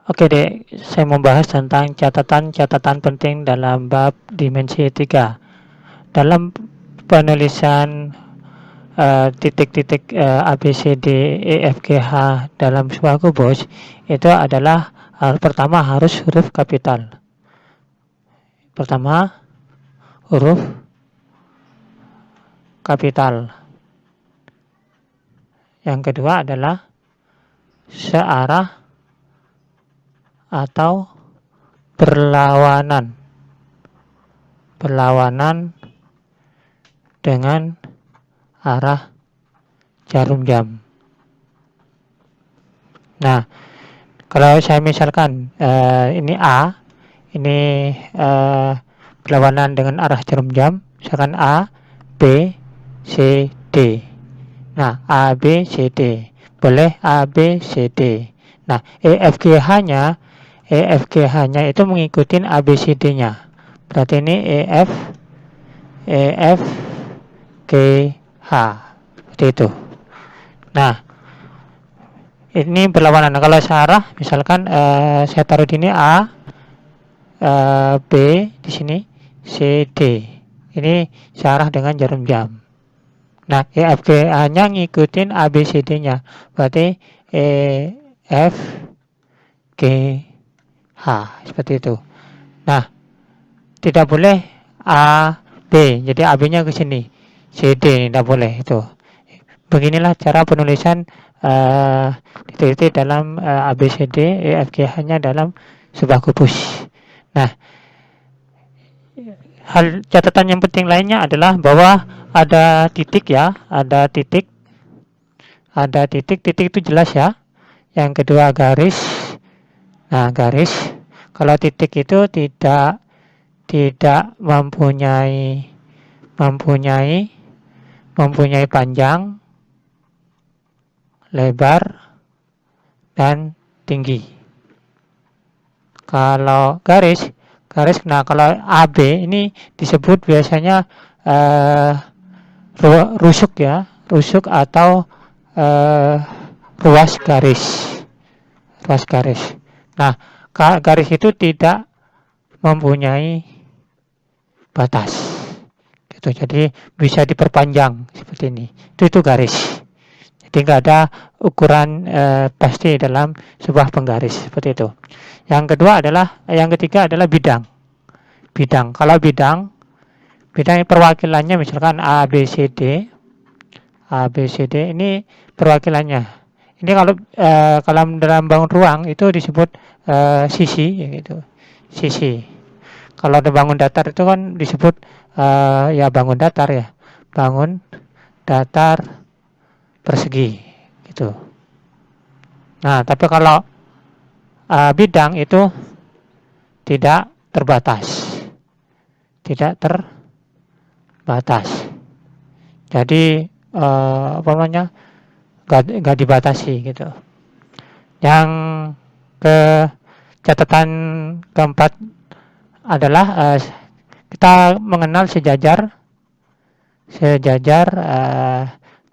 Oke dek, saya mau bahas tentang catatan-catatan penting dalam bab dimensi 3. Dalam penulisan titik-titik A, B, C, D, E, F, G, H dalam sebuah kubus, itu adalah pertama harus huruf kapital. Pertama, huruf kapital. Yang kedua adalah searah atau berlawanan. Berlawanan dengan arah jarum jam. Nah, kalau saya misalkan ini A, ini berlawanan dengan arah jarum jam, misalkan A, B, C, D. Nah, A, B, C, D. Boleh A, B, C, D. Nah, EFGH-nya itu mengikuti A, B, C, D-nya. Berarti ini EF, G, H. Seperti itu. Nah, ini berlawanan. Kalau searah, misalkan saya taruh di ini A, B di sini, C, D. Ini searah dengan jarum jam. Nah, EFGH-nya ngikutin ABCD-nya. Berarti EF, G, H. Seperti itu. Nah, tidak boleh A, B. Jadi AB-nya ke sini. CD tidak boleh itu. Beginilah cara penulisan titik-titik dalam ABCD, EFGH-nya dalam sebuah kubus. Nah, hal catatan yang penting lainnya adalah bahwa ada titik ya, ada titik itu jelas ya. Yang kedua garis. Nah, garis. Kalau titik itu tidak mempunyai panjang, lebar, dan tinggi. Kalau garis, nah kalau AB ini disebut biasanya rusuk ya, rusuk atau ruas garis. Nah, garis itu tidak mempunyai batas. Gitu. Jadi bisa diperpanjang seperti ini. Itu garis. Jadi nggak ada ukuran pasti dalam sebuah penggaris seperti itu. Yang ketiga adalah bidang. Kalau bidang perwakilannya misalkan A, B, C, D. Ini perwakilannya. Ini kalau dalam bangun ruang itu disebut sisi, gitu. Sisi. Kalau ada bangun datar itu kan disebut ya bangun datar ya. Bangun datar persegi, gitu. Nah, tapi kalau bidang itu tidak terbatas. Jadi nggak dibatasi gitu. Yang catatan keempat adalah kita mengenal sejajar,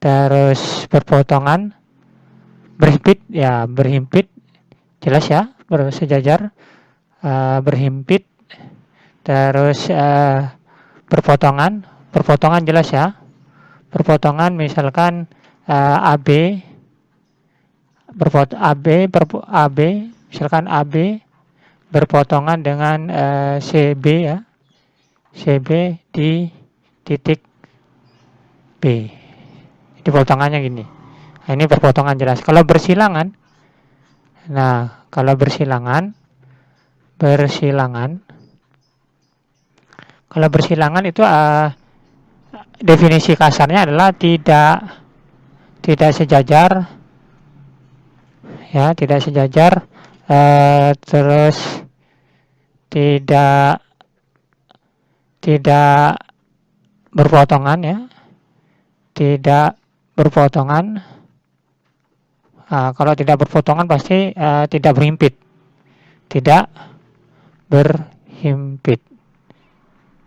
terus berpotongan, berhimpit, jelas ya, bersejajar, berhimpit, terus berpotongan jelas ya. Berpotongan misalkan AB misalkan AB berpotongan dengan CB ya. CB di titik B. Jadi potongannya gini. Nah, ini berpotongan jelas. Kalau bersilangan itu definisi kasarnya adalah tidak sejajar ya, terus tidak berpotongan ya, kalau tidak berpotongan pasti tidak berhimpit.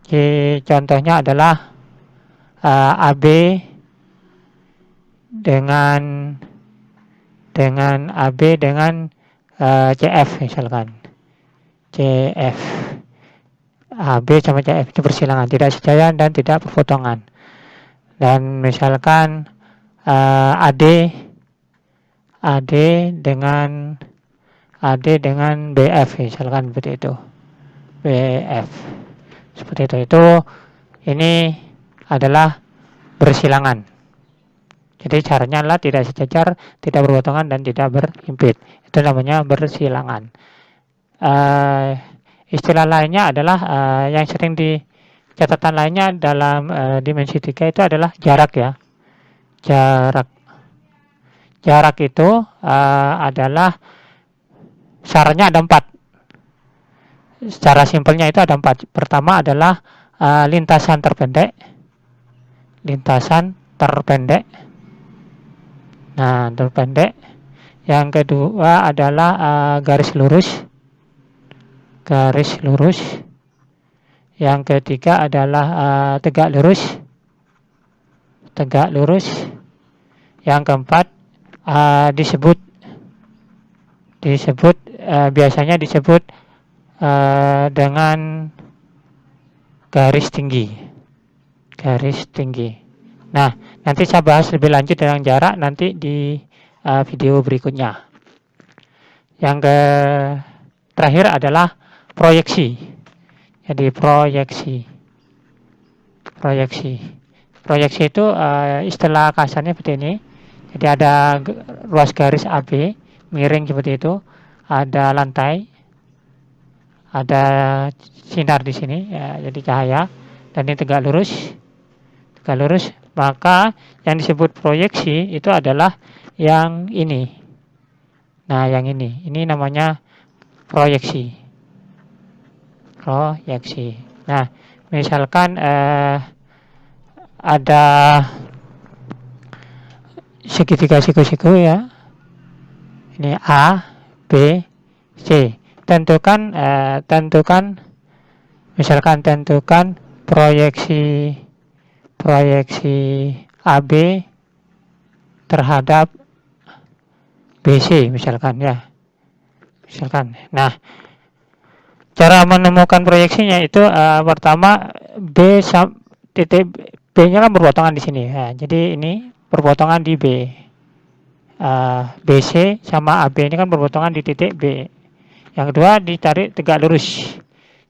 Jadi, contohnya adalah AB dengan AB dengan CF misalkan. CF. AB sama CF itu bersilangan, tidak sejajar dan tidak berpotongan. Dan misalkan AD dengan BF misalkan seperti itu. BF. Seperti itu. Ini adalah bersilangan. Jadi caranya adalah tidak sejajar, tidak berpotongan dan tidak berhimpit. Itu namanya bersilangan. Istilah lainnya adalah yang sering di catatan lainnya dalam dimensi 3 itu adalah jarak ya. Jarak itu adalah syaratnya ada 4. Secara simpelnya itu ada 4. Pertama adalah lintasan terpendek. Nah, terpendek. Yang kedua adalah garis lurus. Yang ketiga adalah tegak lurus. Yang keempat biasanya disebut dengan garis tinggi. Nah, nanti saya bahas lebih lanjut tentang jarak nanti di video berikutnya. Yang terakhir adalah proyeksi. Jadi proyeksi itu istilah kasarnya seperti ini. Jadi ada ruas garis AB miring seperti itu, ada lantai, ada sinar di sini ya, jadi cahaya, dan ini tegak lurus. Maka yang disebut proyeksi itu adalah yang ini. Nah, yang ini namanya proyeksi. Nah, misalkan ada segitiga siku-siku ya. Ini A, B, C. Tentukan proyeksi AB terhadap BC misalkan ya. Nah, cara menemukan proyeksinya itu pertama titik B-nya kan berpotongan di sini. Nah, jadi ini berpotongan di B. BC sama AB ini kan berpotongan di titik B. Yang kedua ditarik tegak lurus.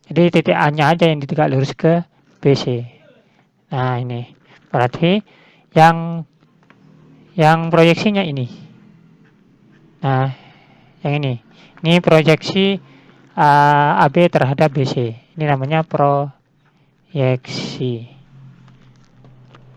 Jadi titik A-nya aja yang ditegak lurus ke BC. Nah, ini berarti yang proyeksinya ini. Nah, yang ini proyeksi AB terhadap BC. Ini namanya proyeksi.